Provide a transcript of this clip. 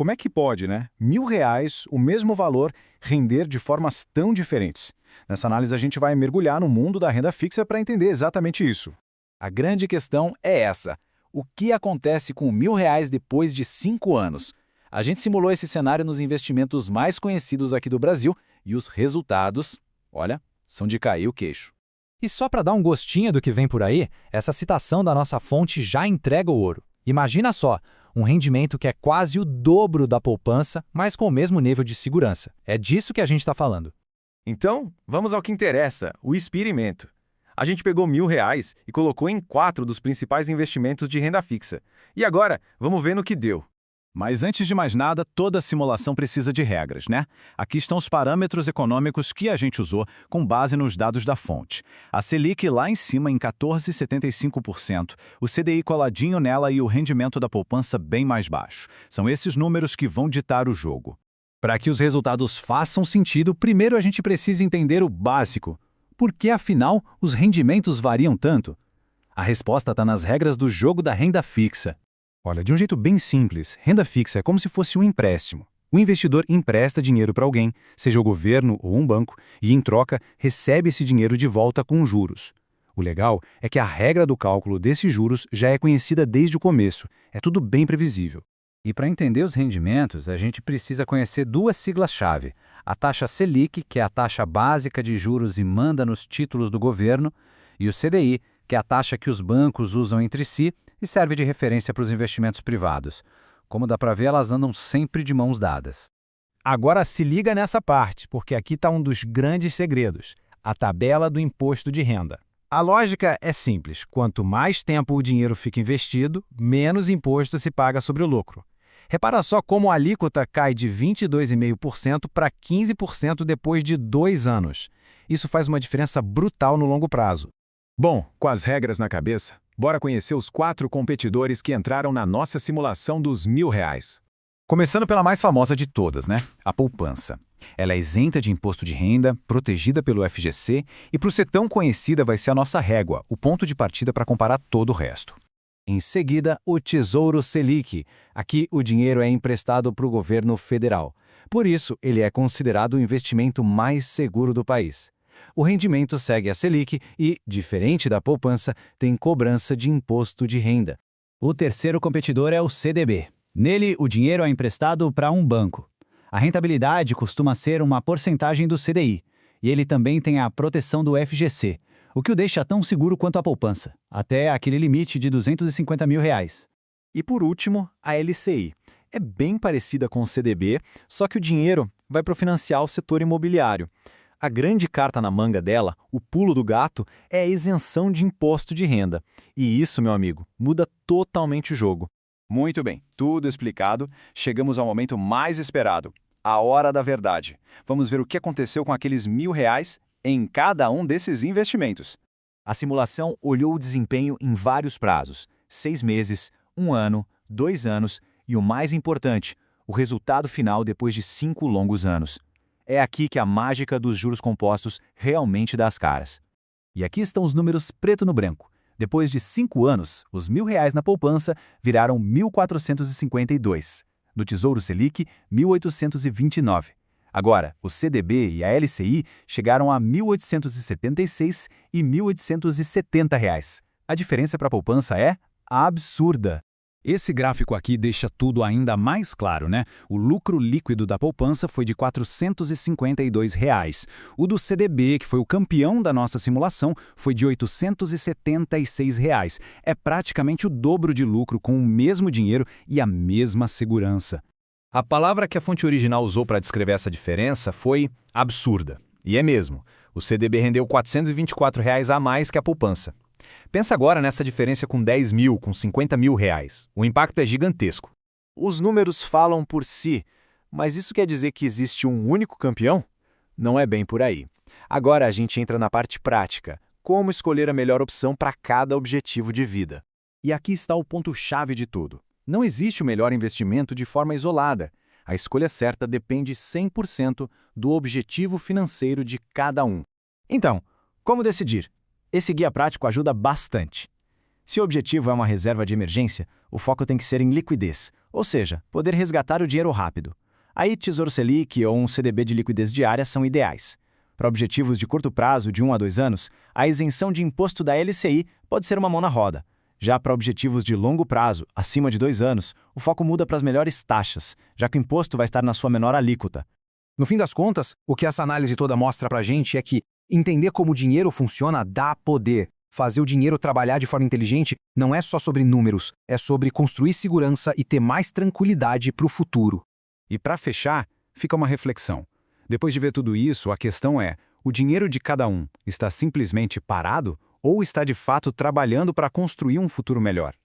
Como é que pode, né? R$ 1.000, o mesmo valor, render de formas tão diferentes? Nessa análise a gente vai mergulhar no mundo da renda fixa para entender exatamente isso. A grande questão é essa. O que acontece com R$ 1.000 depois de 5 anos? A gente simulou esse cenário nos investimentos mais conhecidos aqui do Brasil e os resultados, olha, são de cair o queixo. E só para dar um gostinho do que vem por aí, essa citação da nossa fonte já entrega o ouro. Imagina só, um rendimento que é quase o dobro da poupança, mas com o mesmo nível de segurança. É disso que a gente está falando. Então, vamos ao que interessa, o experimento. A gente pegou R$ 1.000 e colocou em 4 dos principais investimentos de renda fixa. E agora, vamos ver no que deu. Mas antes de mais nada, toda simulação precisa de regras, né? Aqui estão os parâmetros econômicos que a gente usou com base nos dados da fonte. A Selic lá em cima em 14,75%, o CDI coladinho nela e o rendimento da poupança bem mais baixo. São esses números que vão ditar o jogo. Para que os resultados façam sentido, primeiro a gente precisa entender o básico. Por que, afinal, os rendimentos variam tanto? A resposta está nas regras do jogo da renda fixa. Olha, de um jeito bem simples, renda fixa é como se fosse um empréstimo. O investidor empresta dinheiro para alguém, seja o governo ou um banco, e em troca recebe esse dinheiro de volta com juros. O legal é que a regra do cálculo desses juros já é conhecida desde o começo, é tudo bem previsível. E para entender os rendimentos, a gente precisa conhecer duas siglas-chave. A taxa Selic, que é a taxa básica de juros e manda nos títulos do governo, e o CDI, que é a taxa que os bancos usam entre si e serve de referência para os investimentos privados. Como dá para ver, elas andam sempre de mãos dadas. Agora se liga nessa parte, porque aqui está um dos grandes segredos, a tabela do imposto de renda. A lógica é simples, quanto mais tempo o dinheiro fica investido, menos imposto se paga sobre o lucro. Repara só como a alíquota cai de 22,5% para 15% depois de 2 anos. Isso faz uma diferença brutal no longo prazo. Bom, com as regras na cabeça, bora conhecer os 4 competidores que entraram na nossa simulação dos R$ 1.000. Começando pela mais famosa de todas, né? A poupança. Ela é isenta de imposto de renda, protegida pelo FGC e, por ser tão conhecida, vai ser a nossa régua, o ponto de partida para comparar todo o resto. Em seguida, o Tesouro Selic. Aqui, o dinheiro é emprestado para o governo federal. Por isso, ele é considerado o investimento mais seguro do país. O rendimento segue a Selic e, diferente da poupança, tem cobrança de imposto de renda. O terceiro competidor é o CDB. Nele, o dinheiro é emprestado para um banco. A rentabilidade costuma ser uma porcentagem do CDI, e ele também tem a proteção do FGC, o que o deixa tão seguro quanto a poupança, até aquele limite de R$ 250 mil. E por último, a LCI. É bem parecida com o CDB, só que o dinheiro vai para financiar o setor imobiliário. A grande carta na manga dela, o pulo do gato, é a isenção de imposto de renda. E isso, meu amigo, muda totalmente o jogo. Muito bem, tudo explicado, chegamos ao momento mais esperado, a hora da verdade. Vamos ver o que aconteceu com aqueles R$ 1.000 em cada um desses investimentos. A simulação olhou o desempenho em vários prazos, 6 meses, 1 ano, 2 anos e o mais importante, o resultado final depois de 5 longos anos. É aqui que a mágica dos juros compostos realmente dá as caras. E aqui estão os números preto no branco. Depois de 5 anos, os R$ 1.000 na poupança viraram 1.452. No Tesouro Selic, 1.829. Agora, o CDB e a LCI chegaram a 1.876 e R$ 1.870. A diferença para a poupança é absurda. Esse gráfico aqui deixa tudo ainda mais claro, né? O lucro líquido da poupança foi de R$ 452. O do CDB, que foi o campeão da nossa simulação, foi de R$ 876. É praticamente o dobro de lucro com o mesmo dinheiro e a mesma segurança. A palavra que a fonte original usou para descrever essa diferença foi absurda. E é mesmo. O CDB rendeu R$ 424 a mais que a poupança. Pensa agora nessa diferença com 10 mil, com 50 mil reais. O impacto é gigantesco. Os números falam por si, mas isso quer dizer que existe um único campeão? Não é bem por aí. Agora a gente entra na parte prática. Como escolher a melhor opção para cada objetivo de vida. E aqui está o ponto-chave de tudo. Não existe o melhor investimento de forma isolada. A escolha certa depende 100% do objetivo financeiro de cada um. Então, como decidir? Esse guia prático ajuda bastante. Se o objetivo é uma reserva de emergência, o foco tem que ser em liquidez, ou seja, poder resgatar o dinheiro rápido. Aí, Tesouro Selic ou um CDB de liquidez diária são ideais. Para objetivos de curto prazo, de 1 a 2 anos, a isenção de imposto da LCI pode ser uma mão na roda. Já para objetivos de longo prazo, acima de 2 anos, o foco muda para as melhores taxas, já que o imposto vai estar na sua menor alíquota. No fim das contas, o que essa análise toda mostra pra gente é que entender como o dinheiro funciona dá poder. Fazer o dinheiro trabalhar de forma inteligente não é só sobre números, é sobre construir segurança e ter mais tranquilidade para o futuro. E para fechar, fica uma reflexão. Depois de ver tudo isso, a questão é: o dinheiro de cada um está simplesmente parado ou está de fato trabalhando para construir um futuro melhor?